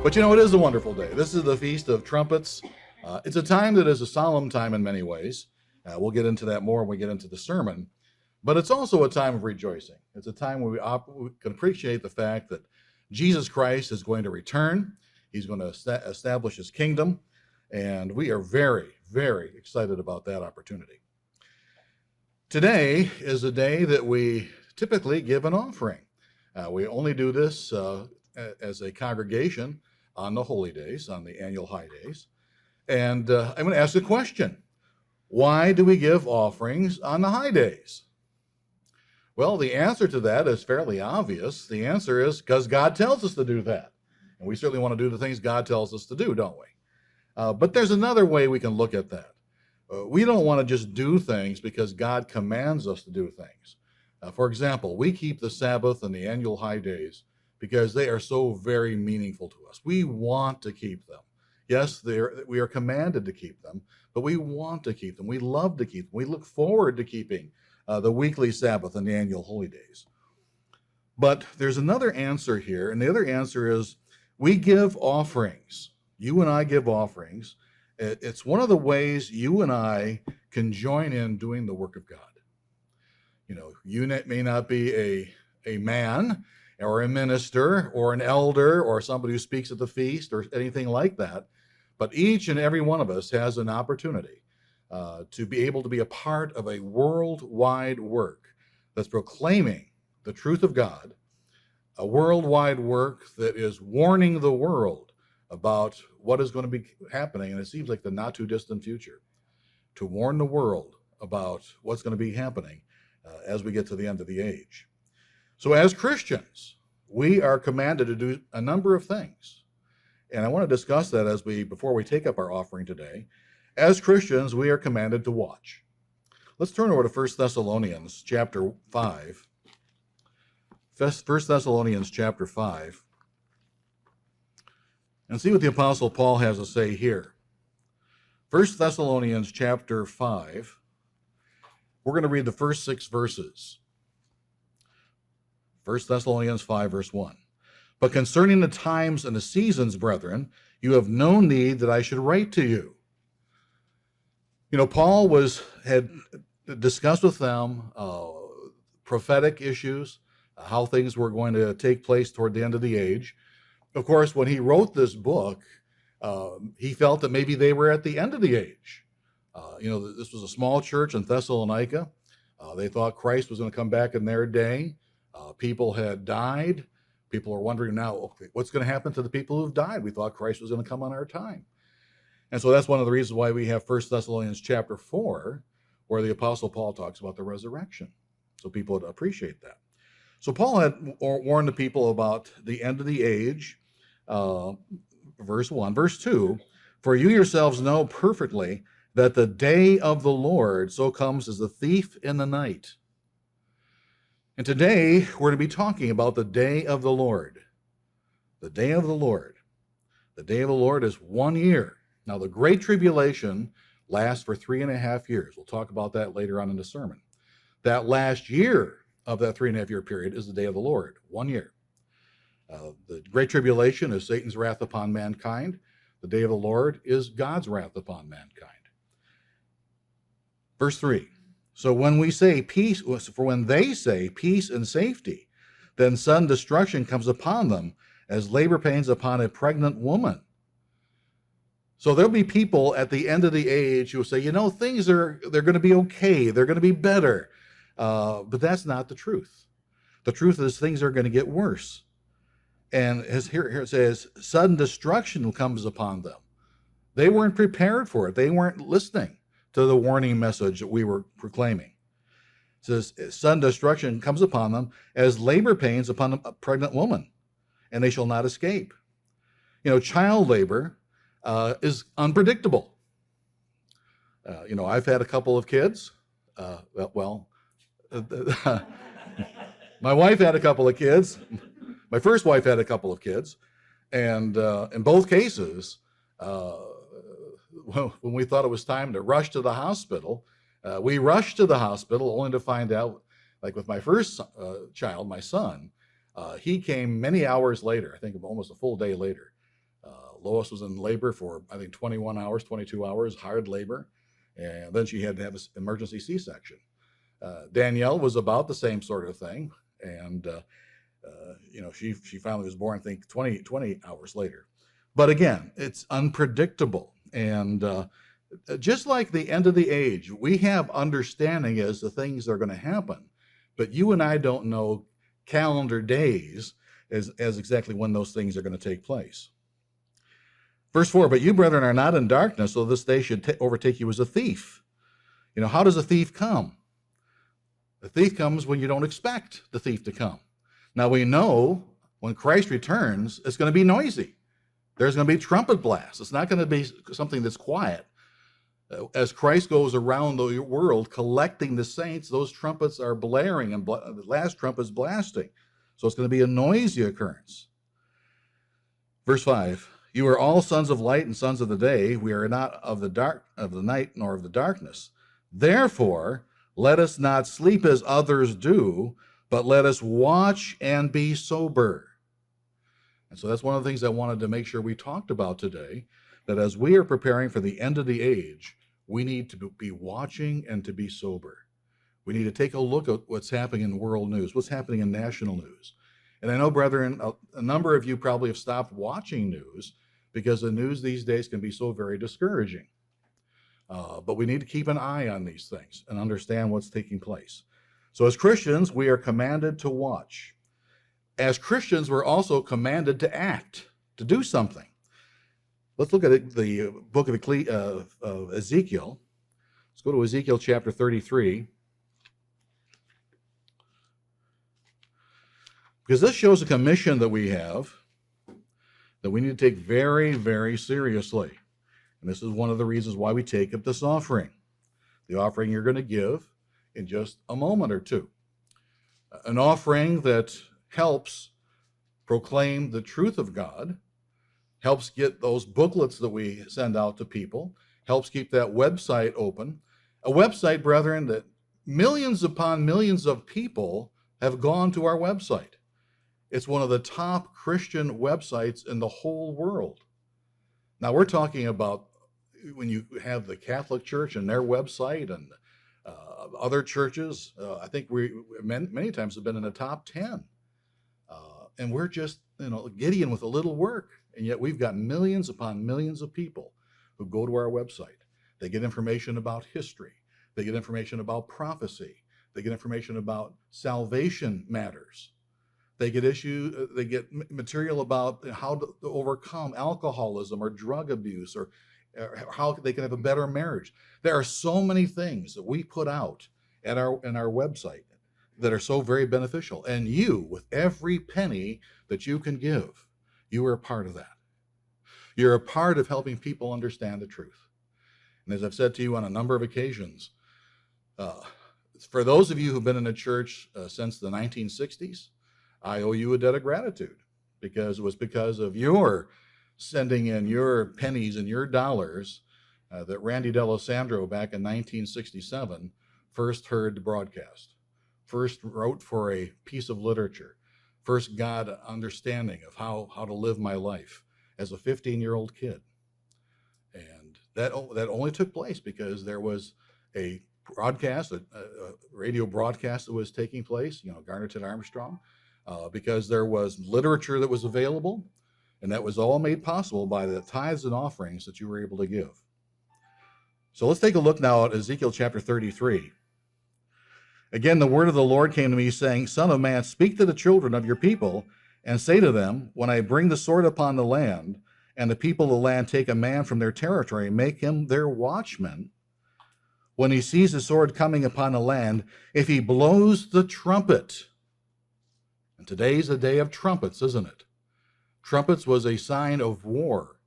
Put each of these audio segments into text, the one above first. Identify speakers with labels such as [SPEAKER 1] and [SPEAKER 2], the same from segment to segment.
[SPEAKER 1] But it is a wonderful day. This is the Feast of Trumpets. It's a time that is a solemn time in many ways. We'll get into that more when we get into the sermon. But it's also a time of rejoicing. It's a time where we can appreciate the fact that Jesus Christ is going to return. He's going to establish his kingdom. And we are very, very excited about that opportunity. Today is a day that we typically give an offering. We only do this as a congregation on the holy days, on the annual high days. And I'm going to ask a question. Why do we give offerings on the high days? Well, the answer to that is fairly obvious. The answer is because God tells us to do that. And we certainly want to do the things God tells us to do, don't we? But there's another way we can look at that. We don't want to just do things because God commands us to do things. For example, we keep the Sabbath and the annual high days because they are so very meaningful to us. We want to keep them. Yes, we are commanded to keep them, but we want to keep them. We love to keep them. We look forward to keeping the weekly Sabbath and the annual holy days. But there's another answer here, and the other answer is we give offerings. You and I give offerings. It's one of the ways you and I can join in doing the work of God. You may not be a man or a minister or an elder or somebody who speaks at the feast or anything like that, but each and every one of us has an opportunity to be able to be a part of a worldwide work that's proclaiming the truth of God, a worldwide work that is warning the world about what is going to be happening, and it seems like the not too distant future, to warn the world about what's going to be happening as we get to the end of the age. So as Christians, we are commanded to do a number of things. And I want to discuss that before we take up our offering today. As Christians, we are commanded to watch. Let's turn over to 1 Thessalonians chapter 5. 1 Thessalonians chapter 5. And see what the Apostle Paul has to say here. 1 Thessalonians chapter 5. We're going to read the first 6 verses. 1 Thessalonians 5, verse 1. But concerning the times and the seasons, brethren, you have no need that I should write to you. Paul had discussed with them prophetic issues, how things were going to take place toward the end of the age. Of course, when he wrote this book, he felt that maybe they were at the end of the age. This was a small church in Thessalonica. They thought Christ was going to come back in their day. People had died. People are wondering now, okay, what's going to happen to the people who've died? We thought Christ was going to come on our time. And so that's one of the reasons why we have 1 Thessalonians chapter 4, where the Apostle Paul talks about the resurrection. So people would appreciate that. So Paul had warned the people about the end of the age, verse 1. Verse 2, for you yourselves know perfectly that the day of the Lord so comes as a thief in the night. And today, we're going to be talking about the day of the Lord. The day of the Lord. The day of the Lord is 1 year. Now, the Great Tribulation lasts for 3.5 years. We'll talk about that later on in the sermon. That last year of that 3.5 year period is the day of the Lord, 1 year. The Great Tribulation is Satan's wrath upon mankind. The day of the Lord is God's wrath upon mankind. Verse 3. So when they say peace and safety, then sudden destruction comes upon them as labor pains upon a pregnant woman. So there'll be people at the end of the age who will say, they're going to be okay. They're going to be better. But that's not the truth. The truth is things are going to get worse. And here it says, sudden destruction comes upon them. They weren't prepared for it. They weren't listening to the warning message that we were proclaiming. It says, sudden destruction comes upon them as labor pains upon a pregnant woman, and they shall not escape. Child labor is unpredictable. I've had a couple of kids. My wife had a couple of kids. My first wife had a couple of kids. And in both cases, when we thought it was time to rush to the hospital, we rushed to the hospital only to find out, like with my first child, my son, he came many hours later, I think almost a full day later. Lois was in labor for, I think, 21 hours, 22 hours, hard labor. And then she had to have an emergency C-section. Danielle was about the same sort of thing. And, she finally was born, I think, 20 hours later. But again, it's unpredictable. And just like the end of the age, we have understanding as to things that are going to happen. But you and I don't know calendar days as exactly when those things are going to take place. Verse 4, but you, brethren, are not in darkness, so this day should overtake you as a thief. How does a thief come? The thief comes when you don't expect the thief to come. Now we know when Christ returns, it's going to be noisy. There's going to be trumpet blasts. It's not going to be something that's quiet. As Christ goes around the world collecting the saints, those trumpets are blaring, and the last trumpet is blasting. So it's going to be a noisy occurrence. Verse 5, you are all sons of light and sons of the day. We are not of the night nor of the darkness. Therefore, let us not sleep as others do, but let us watch and be sober. And so that's one of the things I wanted to make sure we talked about today, that as we are preparing for the end of the age, we need to be watching and to be sober. We need to take a look at what's happening in world news, what's happening in national news. And I know, brethren, a number of you probably have stopped watching news because the news these days can be so very discouraging. But we need to keep an eye on these things and understand what's taking place. So as Christians, we are commanded to watch. As Christians, we're also commanded to act, to do something. Let's look at the book of Ezekiel. Let's go to Ezekiel chapter 33. Because this shows a commission that we have that we need to take very, very seriously. And this is one of the reasons why we take up this offering. The offering you're going to give in just a moment or two. An offering that helps proclaim the truth of God, helps get those booklets that we send out to people, helps keep that website open. A website, brethren, that millions upon millions of people have gone to our website. It's one of the top Christian websites in the whole world. Now we're talking about when you have the Catholic Church and their website and other churches. I think we many times have been in the top 10. And we're just, Gideon with a little work. And yet we've got millions upon millions of people who go to our website. They get information about history. They get information about prophecy. They get information about salvation matters. They get material about how to overcome alcoholism or drug abuse, or how they can have a better marriage. There are so many things that we put out in our website that are so very beneficial. And you, with every penny that you can give, you are a part of that. You're a part of helping people understand the truth. And as I've said to you on a number of occasions, for those of you who've been in a church since the 1960s, I owe you a debt of gratitude, because it was because of your sending in your pennies and your dollars that Randy D'Alessandro back in 1967 first heard the broadcast, first wrote for a piece of literature, first got an understanding of how to live my life as a 15-year-old kid. And that only took place because there was a broadcast, a radio broadcast that was taking place, Garner Ted Armstrong, because there was literature that was available, and that was all made possible by the tithes and offerings that you were able to give. So let's take a look now at Ezekiel chapter 33. Again, the word of the Lord came to me, saying, Son of man, speak to the children of your people, and say to them, when I bring the sword upon the land, and the people of the land take a man from their territory, make him their watchman. When he sees the sword coming upon the land, if he blows the trumpet, and today's a day of trumpets, isn't it? Trumpets was a sign of war,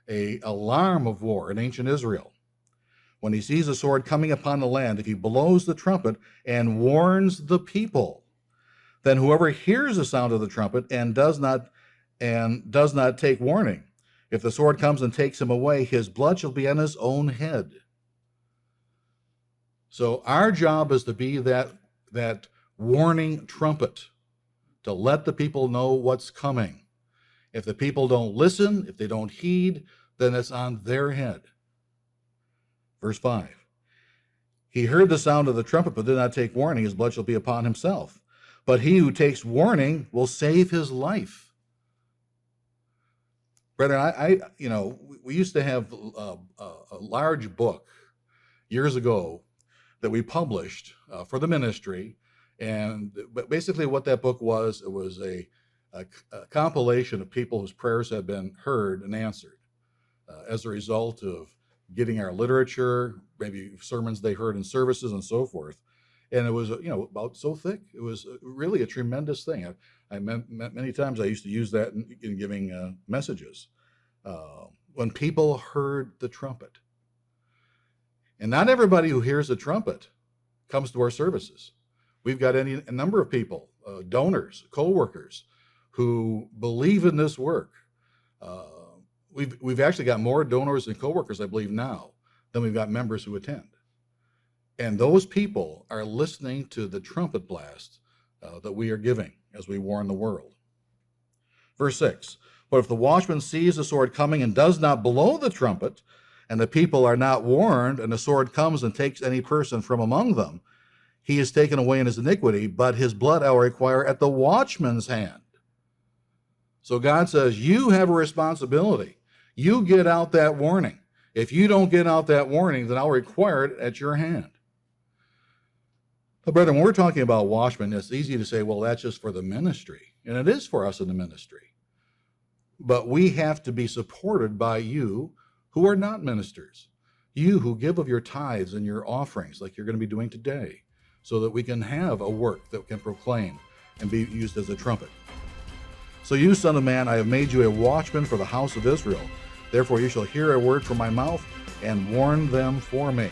[SPEAKER 1] an alarm of war in ancient Israel. When he sees the sword coming upon the land, if he blows the trumpet and warns the people, then whoever hears the sound of the trumpet and does not take warning, if the sword comes and takes him away, his blood shall be on his own head. So our job is to be that warning trumpet, to let the people know what's coming. If the people don't listen, if they don't heed, then it's on their head. Verse 5. He heard the sound of the trumpet, but did not take warning. His blood shall be upon himself. But he who takes warning will save his life. Brethren, we used to have a large book years ago that we published for the ministry. But basically what that book was, it was a compilation of people whose prayers had been heard and answered as a result of getting our literature, maybe sermons they heard in services and so forth. And it was, about so thick. It was really a tremendous thing. I many times I used to use that in giving messages. When people heard the trumpet. And not everybody who hears the trumpet comes to our services. We've got a number of people, donors, co-workers, who believe in this work. We've actually got more donors and co-workers, I believe, now than we've got members who attend. And those people are listening to the trumpet blast that we are giving as we warn the world. Verse 6, but if the watchman sees the sword coming and does not blow the trumpet, and the people are not warned, and the sword comes and takes any person from among them, he is taken away in his iniquity, but his blood I will require at the watchman's hand. So God says, you have a responsibility. You get out that warning. If you don't get out that warning, then I'll require it at your hand. But brethren, when we're talking about watchmen, it's easy to say, well, that's just for the ministry. And it is for us in the ministry. But we have to be supported by you who are not ministers. You who give of your tithes and your offerings like you're going to be doing today, so that we can have a work that can proclaim and be used as a trumpet. So you, son of man, I have made you a watchman for the house of Israel. Therefore you shall hear a word from my mouth and warn them for me.